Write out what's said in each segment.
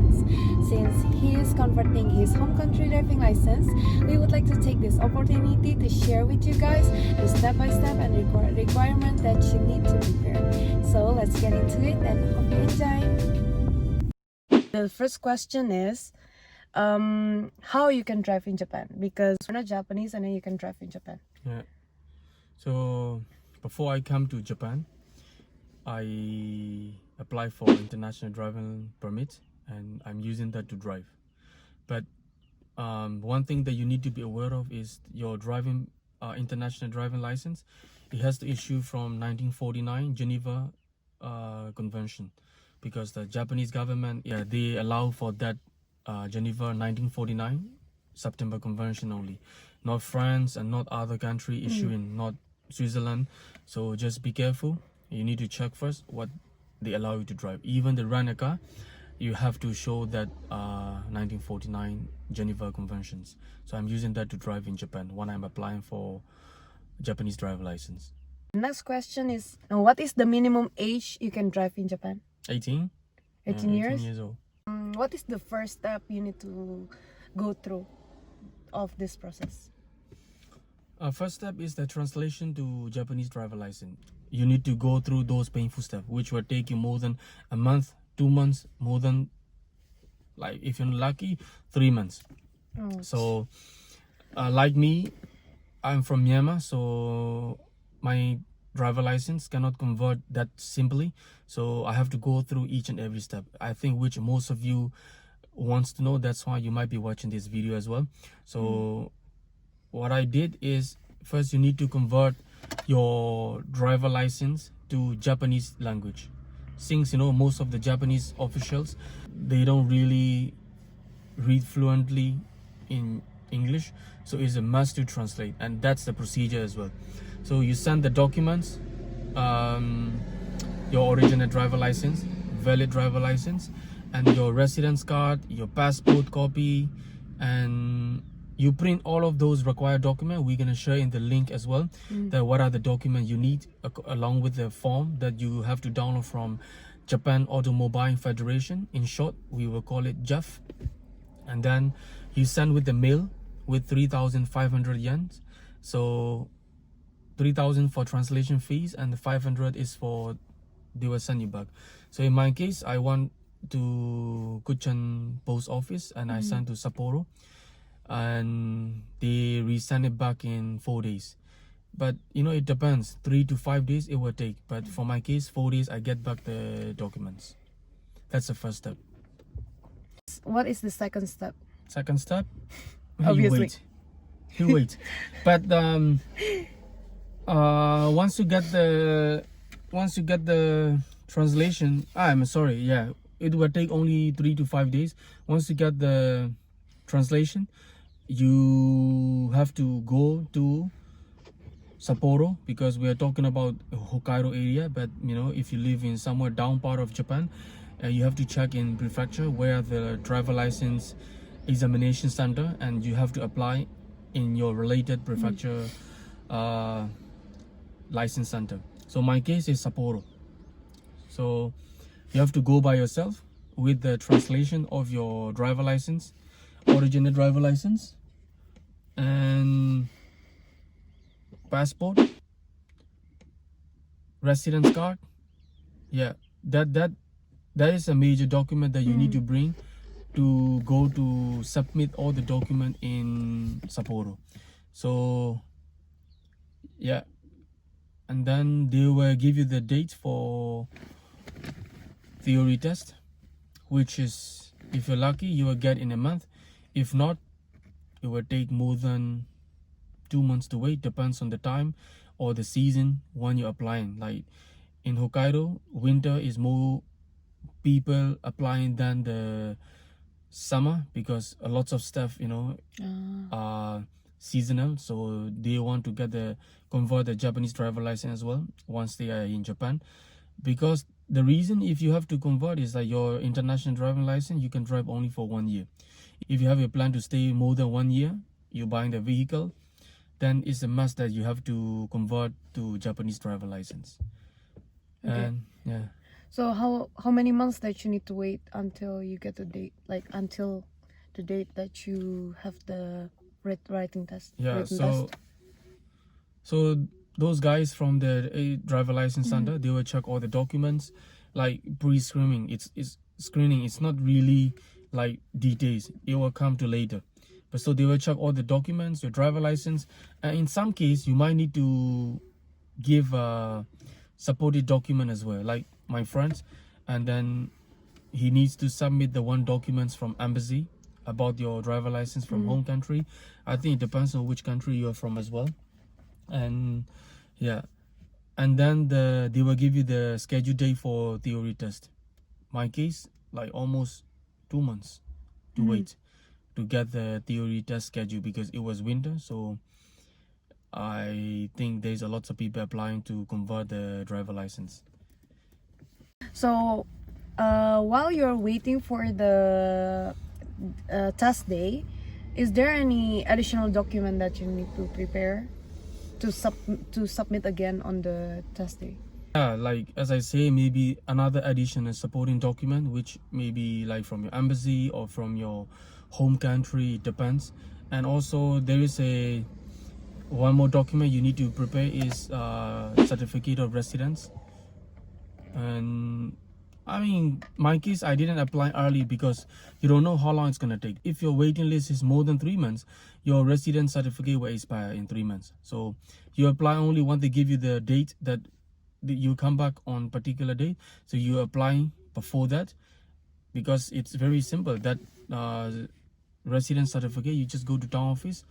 license. Since he is converting his home country driving license, we would like to take this opportunity to share with you guys the step-by-step and requirement that you need to prepare. So let's get into it and hope you enjoy. The first question is, how you can drive in Japan, because we're not Japanese and then you can drive in Japan. Yeah. So before I come to Japan, I applied for international driving permit and I'm using that to drive. But one thing that you need to be aware of is your driving international driving license. It has to issue from 1949 Geneva Convention, because the Japanese government, they allow for that Geneva 1949 September Convention only, not France and not other country issuing, not Switzerland. So just be careful. You need to check first what they allow you to drive. Even the rent a car, you have to show that 1949 Geneva Conventions. So I'm using that to drive in Japan when I'm applying for Japanese driver license. Next question is, what is the minimum age you can drive in Japan? 18? 18 years? 18 years old. What is the first step you need to go through of this process? First step is the translation to Japanese driver license. You need to go through those painful steps, which will take you more than a month, 2 months, more than, like, if you're lucky, 3 months. So like me, I'm from Myanmar, so my driver license cannot convert that simply. So I have to go through each and every step, I think, which most of you wants to know. That's why you might be watching this video as well. So what I did is, first you need to convert your driver license to Japanese language. Since, you know, most of the Japanese officials, they don't really read fluently in English, so it's a must to translate, and that's the procedure as well. So you send the documents, your original driver license, valid driver license, and your residence card, your passport copy, and you print all of those required documents. We're gonna share in the link as well that what are the documents you need, along with the form that you have to download from Japan Automobile Federation. In short, we will call it JAF. And then you send with the mail with 3,500 yen. So 3,000 for translation fees and the 500 is for they will send you back. So in my case, I went to Kuchen post office and I sent to Sapporo, and they resend it back in 4 days. But you know, it depends, 3 to 5 days it will take, but for my case, 4 days I get back the documents. That's the first step. What is the second step? Second step, Obviously. you wait. But once you get the translation, I'm sorry, it will take only 3 to 5 days. Once you get the translation, you have to go to Sapporo, because we are talking about Hokkaido area. But you know, if you live in somewhere down part of Japan, you have to check in prefecture where the driver license examination center, and you have to apply in your related prefecture license center. So my case is Sapporo. So you have to go by yourself with the translation of your driver license, original driver license, and passport, residence card. That is a major document that you need to bring to go to submit all the document in Sapporo. So and then they will give you the date for theory test, which is, if you're lucky, you will get in a month. If not, it will take more than 2 months to wait. Depends on the time or the season when you're applying. Like in Hokkaido, winter is more people applying than the summer, because a lots of stuff, you know, are seasonal. So they want to get convert the Japanese driver license as well once they are in Japan. Because the reason if you have to convert is that your international driving license, you can drive only for 1 year. If you have a plan to stay more than 1 year, you're buying the vehicle, then it's a must that you have to convert to Japanese driver license. Okay. And So how many months that you need to wait until you get the date, like until the date that you have the writing test? Yeah, Written so test. so those guys from the driver license center, they will check all the documents, like pre-screening. It's screening. It's not really like details. It will come to later. But so they will check all the documents, your driver license, and in some case you might need to give a supported document as well, like my friends, and then he needs to submit the one documents from embassy about your driver license from home country. I think it depends on which country you're from as well. And yeah, and then they will give you the scheduled day for theory test. My case, like almost 2 months to wait to get the theory test schedule because it was winter. So I think there's a lot of people applying to convert the driver license. So while you're waiting for the test day, is there any additional document that you need to prepare to submit again on the test day? Yeah, like as I say, maybe another additional supporting document, which maybe like from your embassy or from your home country, it depends. And also there is one more document you need to prepare is certificate of residence. And I mean, my case, I didn't apply early because you don't know how long it's gonna take. If your waiting list is more than 3 months, your residence certificate will expire in 3 months. So you apply only when they give you the date that you come back on particular date. So you apply before that because it's very simple. That residence certificate, you just go to town office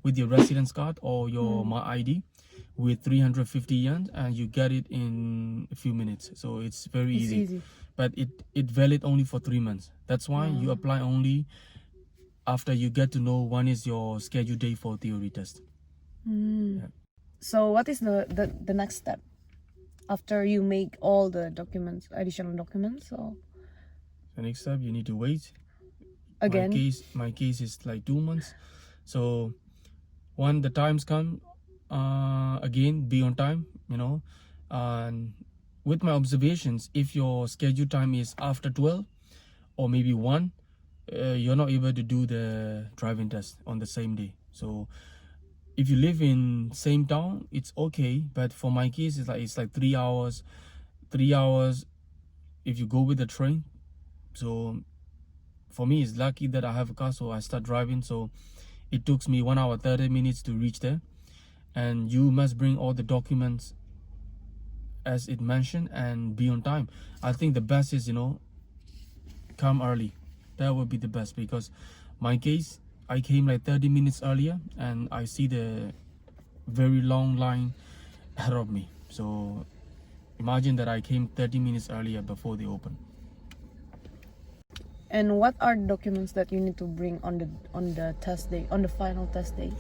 with your residence card or your my ID with 350 yen and you get it in a few minutes. So it's very It's easy. easy. But it valid only for 3 months. That's why you apply only after you get to know when is your scheduled day for theory test. Yeah. So what is the next step after you make all the documents, additional documents? So The next step, you need to wait. again, My case is like 2 months. So when the times come, again, be on time, and with my observations, if your scheduled time is after 12 or maybe 1, you're not able to do the driving test on the same day. So if you live in same town, it's okay. But for my case, it's like 3 hours. 3 hours if you go with the train. So for me, it's lucky that I have a car, so I start driving. So it took me 1 hour 30 minutes to reach there. And you must bring all the documents as it mentioned and be on time. I think the best is, come early. That would be the best because my case, I came like 30 minutes earlier and I see the very long line ahead of me. So imagine that I came 30 minutes earlier before they open. and what are the documents that you need to bring on the test day, on the final test day?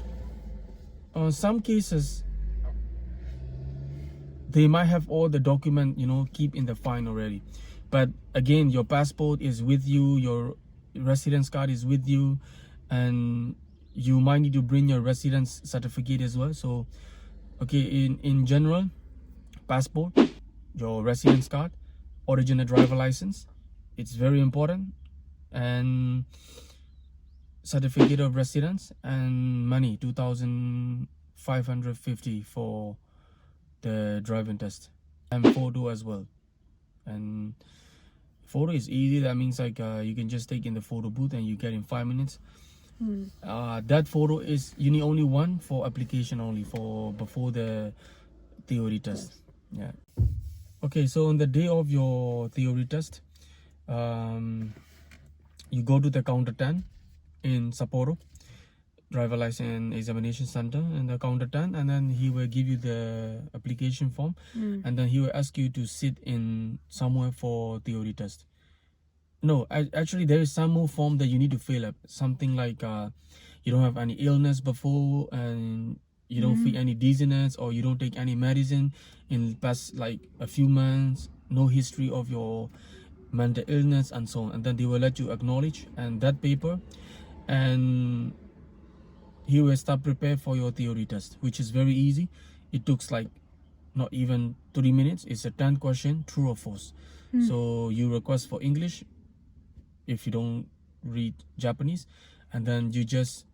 Some cases, they might have all the document, keep in the file already. But again, your passport is with you, your residence card is with you, and you might need to bring your residence certificate as well. So, okay, in general, passport, your residence card, original driver license, it's very important, and certificate of residence and money, 2,550 for the driving test, and photo as well. And photo is easy. That means like you can just take in the photo booth and you get in 5 minutes. That photo is, you need only one for application only for before the theory test. Yeah. Okay, so on the day of your theory test, you go to the counter 10 in Sapporo driver license examination center in the counter 10, and then he will give you the application form, and then he will ask you to sit in somewhere for theory test. No, actually there is some more form that you need to fill up, something like you don't have any illness before, and you don't feel any dizziness, or you don't take any medicine in past like a few months, no history of your mental illness and so on. And then they will let you acknowledge and that paper, and he will start prepare for your theory test, which is very easy. It took like not even 3 minutes. It's a 10 question, true or false. So you request for English if you don't read Japanese, and then you just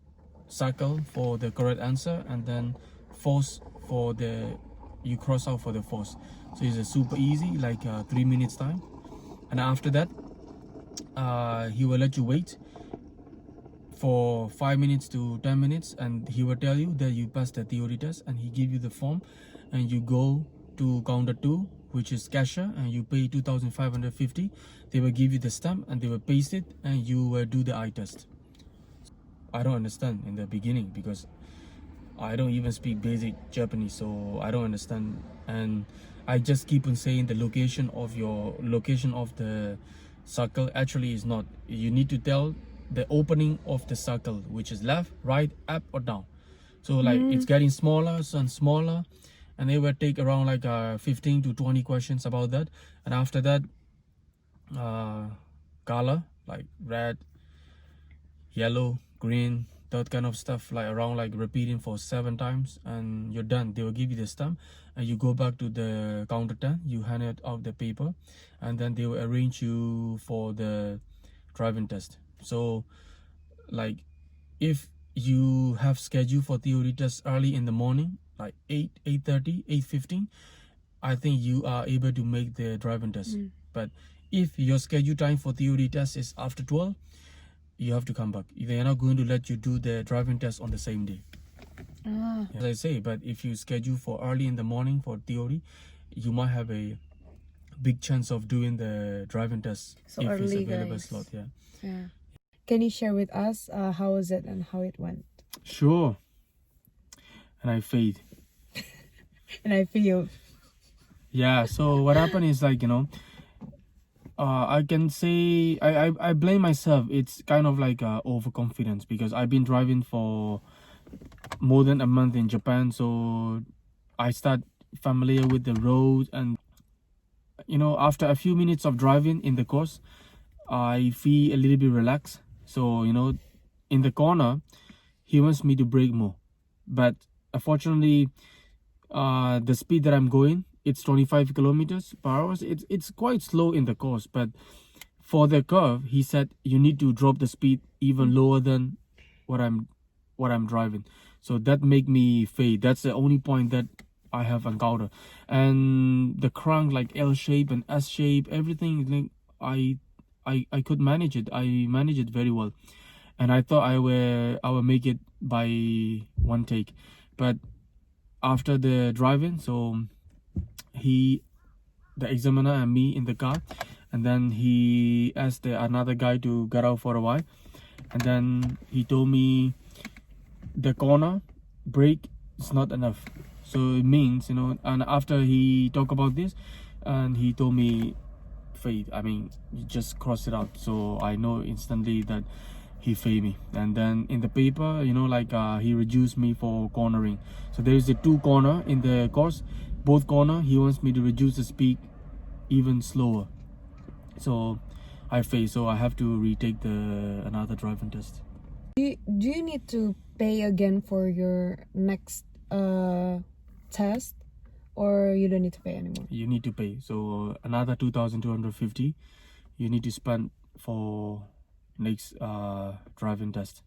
circle for the correct answer, and then force for the you cross out for the force. So it's a super easy, like 3 minutes time, and after that he will let you wait for 5 minutes to 10 minutes, and he will tell you that you passed the theory test, and he give you the form, and you go to counter 2, which is cashier, and you pay 2,550. They will give you the stamp, and they will paste it, and you will do the eye test. I don't understand in the beginning because I don't even speak basic Japanese, so I don't understand, and I just keep on saying the location of the circle. Actually is not. You need to tell the opening of the circle, which is left, right, up or down. So like it's getting smaller and smaller, and they will take around like 15 to 20 questions about that, and after that color like red, yellow, green, that kind of stuff, like around like repeating for 7 times, and you're done. They will give you the stamp, and you go back to the counter 10, you hand it out the paper, and then they will arrange you for the driving test. So like if you have schedule for theory test early in the morning, like 8:30, 8:15, I think you are able to make the driving test. But if your schedule time for theory test is after 12, you have to come back. They are not going to let you do the driving test on the same day. As I say, but if you schedule for early in the morning for theory, you might have a big chance of doing the driving test So if it's early, available guys. slot. Yeah. Can you share with us how was it and how it went? Sure. And I failed. And I feel Yeah, so what happened is like, I can say I blame myself. It's kind of like overconfidence, because I've been driving for more than a month in Japan, so I start familiar with the road, and after a few minutes of driving in the course, I feel a little bit relaxed. So in the corner, he wants me to brake more, but unfortunately, the speed that I'm going, it's 25 kilometers per hour. It's quite slow in the course, but for the curve, he said you need to drop the speed even lower than what I'm driving. So that make me fade. That's the only point that I have encountered. And the crank, like L shape and S shape, everything, like I could manage it. I manage it very well, and I thought I will make it by one take. But after the driving, so the examiner and me in the car, and then he asked another guy to get out for a while, and then he told me the corner brake is not enough. So it means, and after he talked about this, and he told me fade, I mean, you just cross it out. So I know instantly that he failed me. And then in the paper, he reduced me for cornering. So there is the 2 corner in the course. Both corner, he wants me to reduce the speed even slower. So I failed. So I have to retake another driving test. do you need to pay again for your next test, or you don't need to pay anymore? You need to pay. So another 2,250 you need to spend for next driving test.